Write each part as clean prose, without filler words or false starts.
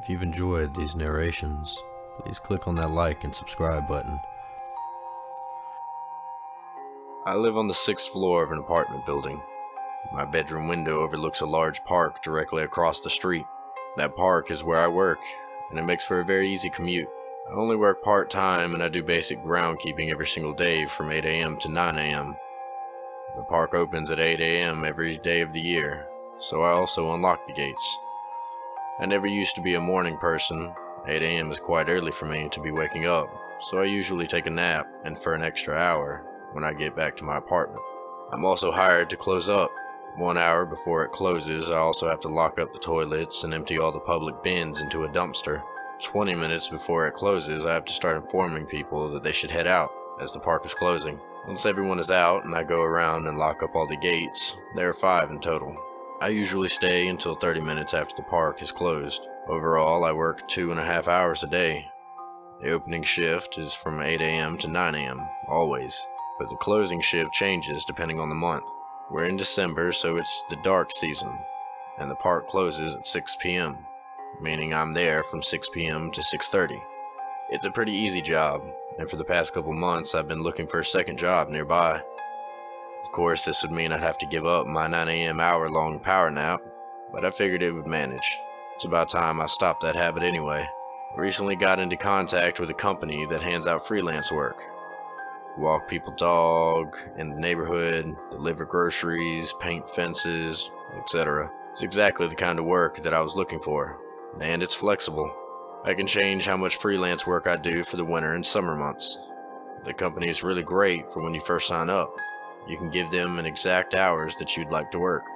If you've enjoyed these narrations, please click on that like and subscribe button. I live on the 6th floor of an apartment building. My bedroom window overlooks a large park directly across the street. That park is where I work, and it makes for a very easy commute. I only work part-time and I do basic groundkeeping every single day from 8 a.m. to 9 a.m. The park opens at 8 a.m. every day of the year, so I also unlock the gates. I never used to be a morning person. 8 a.m. is quite early for me to be waking up, so I usually take a nap and for an extra hour when I get back to my apartment. I'm also hired to close up. 1 hour before it closes, I also have to lock up the toilets and empty all the public bins into a dumpster. 20 minutes before it closes, I have to start informing people that they should head out, as the park is closing. Once everyone is out and I go around and lock up all the gates, there are 5 in total. I usually stay until 30 minutes after the park is closed. Overall, I work 2.5 hours a day. The opening shift is from 8 a.m. to 9 a.m., always, but the closing shift changes depending on the month. We're in December, so it's the dark season, and the park closes at 6 p.m., meaning I'm there from 6 p.m. to 6:30. It's a pretty easy job, and for the past couple months I've been looking for a second job nearby. Of course, this would mean I'd have to give up my 9 a.m. hour-long power nap, but I figured it would manage. It's about time I stopped that habit anyway. I recently got into contact with a company that hands out freelance work. Walk people's dog in the neighborhood, deliver groceries, paint fences, etc. It's exactly the kind of work that I was looking for, and it's flexible. I can change how much freelance work I do for the winter and summer months. The company is really great for when you first sign up. You can give them an exact hours that you'd like to work.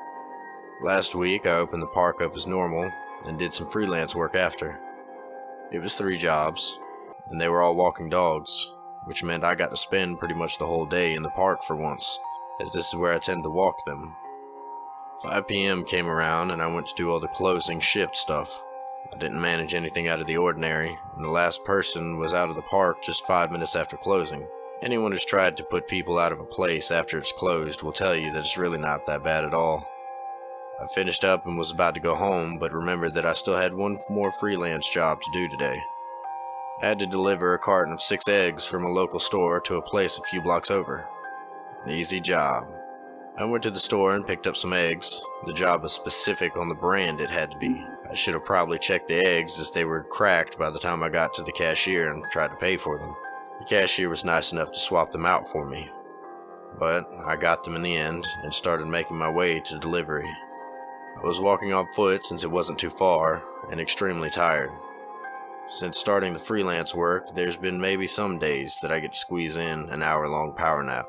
Last week I opened the park up as normal and did some freelance work after. It was 3 jobs, and they were all walking dogs, which meant I got to spend pretty much the whole day in the park for once, as this is where I tend to walk them. 5 p.m. came around and I went to do all the closing shift stuff. I didn't manage anything out of the ordinary, and the last person was out of the park just 5 minutes after closing. Anyone who's tried to put people out of a place after it's closed will tell you that it's really not that bad at all. I finished up and was about to go home, but remembered that I still had one more freelance job to do today. I had to deliver a carton of 6 eggs from a local store to a place a few blocks over. An easy job. I went to the store and picked up some eggs. The job was specific on the brand it had to be. I should have probably checked the eggs as they were cracked by the time I got to the cashier and tried to pay for them. The cashier was nice enough to swap them out for me, but I got them in the end and started making my way to delivery. I was walking on foot since it wasn't too far and extremely tired. Since starting the freelance work, there's been maybe some days that I get to squeeze in an hour-long power nap.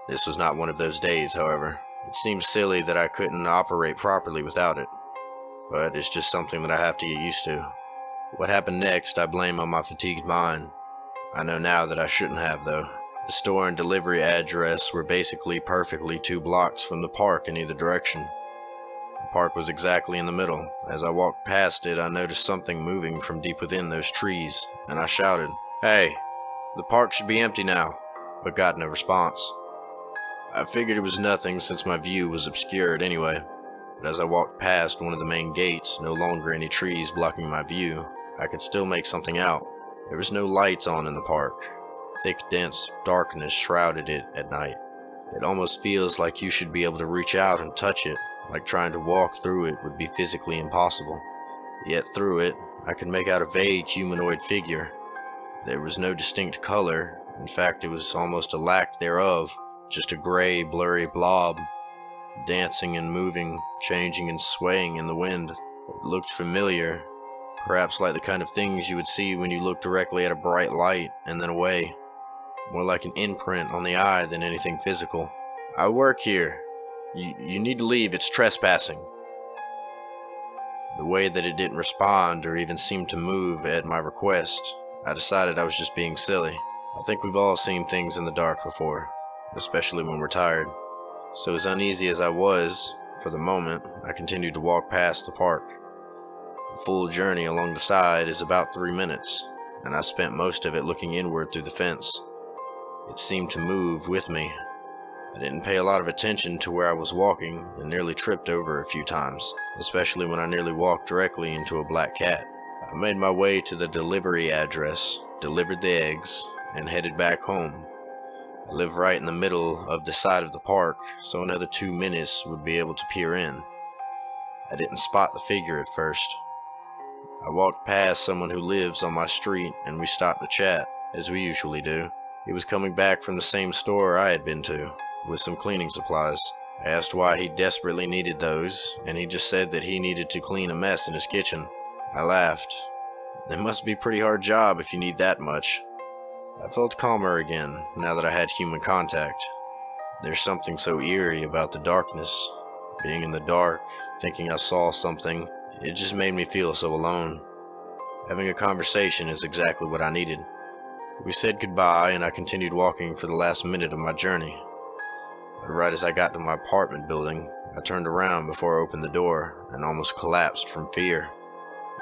This was not one of those days, however. It seems silly that I couldn't operate properly without it, but it's just something that I have to get used to. What happened next I blame on my fatigued mind. I know now that I shouldn't have, though. The store and delivery address were basically perfectly 2 blocks from the park in either direction. The park was exactly in the middle. As I walked past it, I noticed something moving from deep within those trees, and I shouted, "Hey, the park should be empty now," but got no response. I figured it was nothing since my view was obscured anyway, but as I walked past one of the main gates, no longer any trees blocking my view, I could still make something out. There was no lights on in the park. Thick, dense darkness shrouded it at night. It almost feels like you should be able to reach out and touch it, like trying to walk through it would be physically impossible. Yet through it, I could make out a vague humanoid figure. There was no distinct color. In fact, it was almost a lack thereof, just a gray, blurry blob, dancing and moving, changing and swaying in the wind. It looked familiar. Perhaps like the kind of things you would see when you look directly at a bright light and then away. More like an imprint on the eye than anything physical. "I work here. You need to leave, it's trespassing." The way that it didn't respond or even seem to move at my request, I decided I was just being silly. I think we've all seen things in the dark before, especially when we're tired. So as uneasy as I was, for the moment, I continued to walk past the park. The full journey along the side is about 3 minutes, and I spent most of it looking inward through the fence. It seemed to move with me. I didn't pay a lot of attention to where I was walking and nearly tripped over a few times, especially when I nearly walked directly into a black cat. I made my way to the delivery address, delivered the eggs, and headed back home. I live right in the middle of the side of the park, so another 2 minutes would be able to peer in. I didn't spot the figure at first. I walked past someone who lives on my street and we stopped to chat, as we usually do. He was coming back from the same store I had been to, with some cleaning supplies. I asked why he desperately needed those, and he just said that he needed to clean a mess in his kitchen. I laughed. It must be a pretty hard job if you need that much. I felt calmer again, now that I had human contact. There's something so eerie about the darkness. Being in the dark, thinking I saw something, it just made me feel so alone. Having a conversation is exactly what I needed. We said goodbye, and I continued walking for the last minute of my journey. But right as I got to my apartment building, I turned around before I opened the door and almost collapsed from fear.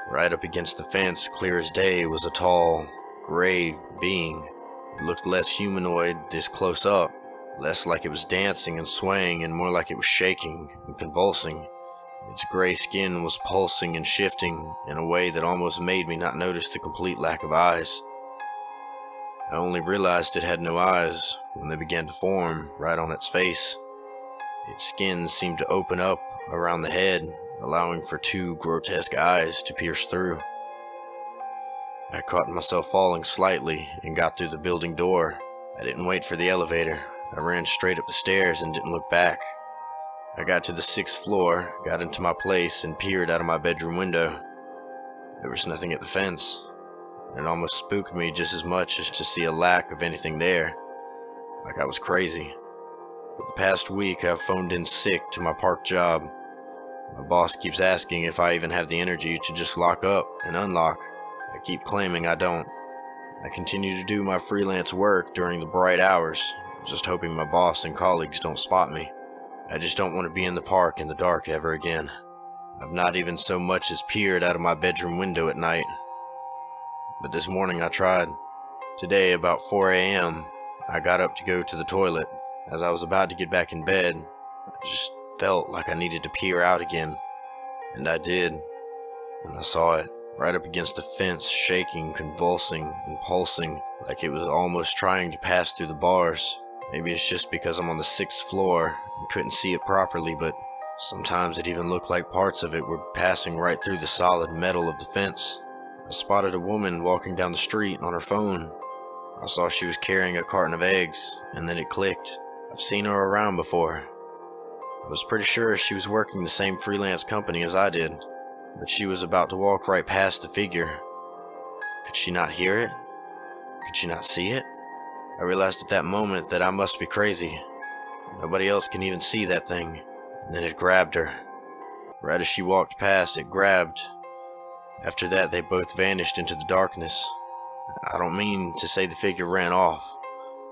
Right up against the fence, clear as day, was a tall, gray being. It looked less humanoid this close up, less like it was dancing and swaying and more like it was shaking and convulsing. Its gray skin was pulsing and shifting in a way that almost made me not notice the complete lack of eyes. I only realized it had no eyes when they began to form right on its face. Its skin seemed to open up around the head, allowing for 2 grotesque eyes to pierce through. I caught myself falling slightly and got through the building door. I didn't wait for the elevator. I ran straight up the stairs and didn't look back. I got to the 6th floor, got into my place, and peered out of my bedroom window. There was nothing at the fence. It almost spooked me just as much as to see a lack of anything there, like I was crazy. For the past week, I've phoned in sick to my park job. My boss keeps asking if I even have the energy to just lock up and unlock. I keep claiming I don't. I continue to do my freelance work during the bright hours, just hoping my boss and colleagues don't spot me. I just don't want to be in the park in the dark ever again. I've not even so much as peered out of my bedroom window at night. But this morning I tried. Today, about 4 a.m., I got up to go to the toilet. As I was about to get back in bed, I just felt like I needed to peer out again. And I did. And I saw it, right up against the fence, shaking, convulsing, and pulsing, like it was almost trying to pass through the bars. Maybe it's just because I'm on the 6th floor and couldn't see it properly, but sometimes it even looked like parts of it were passing right through the solid metal of the fence. I spotted a woman walking down the street on her phone. I saw she was carrying a carton of eggs, and then it clicked. I've seen her around before. I was pretty sure she was working the same freelance company as I did, but she was about to walk right past the figure. Could she not hear it? Could she not see it? I realized at that moment that I must be crazy. Nobody else can even see that thing. And then it grabbed her. Right as she walked past, it grabbed. After that, they both vanished into the darkness. I don't mean to say the figure ran off.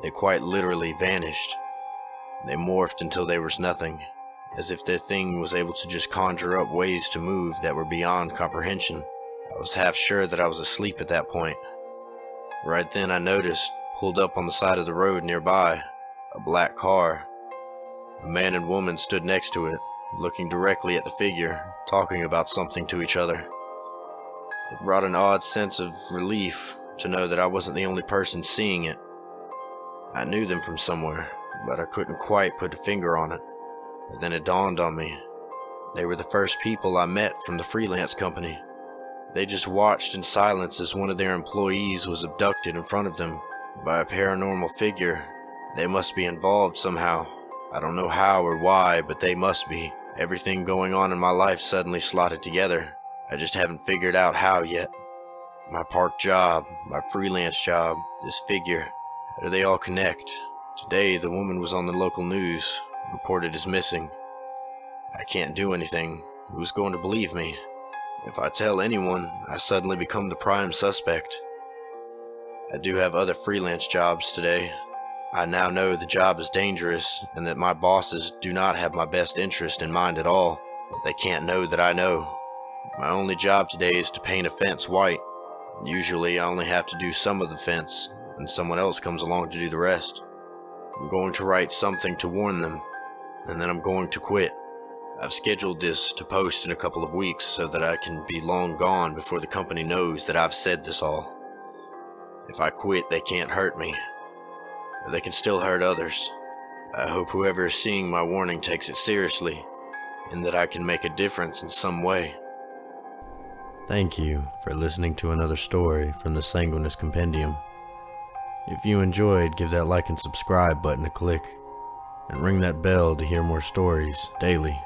They quite literally vanished. They morphed until there was nothing, as if their thing was able to just conjure up ways to move that were beyond comprehension. I was half sure that I was asleep at that point. Right then I noticed, pulled up on the side of the road nearby, a black car. A man and woman stood next to it, looking directly at the figure, talking about something to each other. It brought an odd sense of relief to know that I wasn't the only person seeing it. I knew them from somewhere, but I couldn't quite put a finger on it. But then it dawned on me. They were the first people I met from the freelance company. They just watched in silence as one of their employees was abducted in front of them by a paranormal figure. They must be involved somehow. I don't know how or why, but they must be. Everything going on in my life suddenly slotted together. I just haven't figured out how yet. My park job, my freelance job, this figure. How do they all connect? Today, the woman was on the local news, reported as missing. I can't do anything. Who's going to believe me? If I tell anyone, I suddenly become the prime suspect. I do have other freelance jobs today. I now know the job is dangerous and that my bosses do not have my best interest in mind at all, but they can't know that I know. My only job today is to paint a fence white. Usually I only have to do some of the fence, and someone else comes along to do the rest. I'm going to write something to warn them, and then I'm going to quit. I've scheduled this to post in a couple of weeks so that I can be long gone before the company knows that I've said this all. If I quit, they can't hurt me, but they can still hurt others. I hope whoever is seeing my warning takes it seriously, and that I can make a difference in some way. Thank you for listening to another story from the Sanguinis Compendium. If you enjoyed, give that like and subscribe button a click, and ring that bell to hear more stories daily.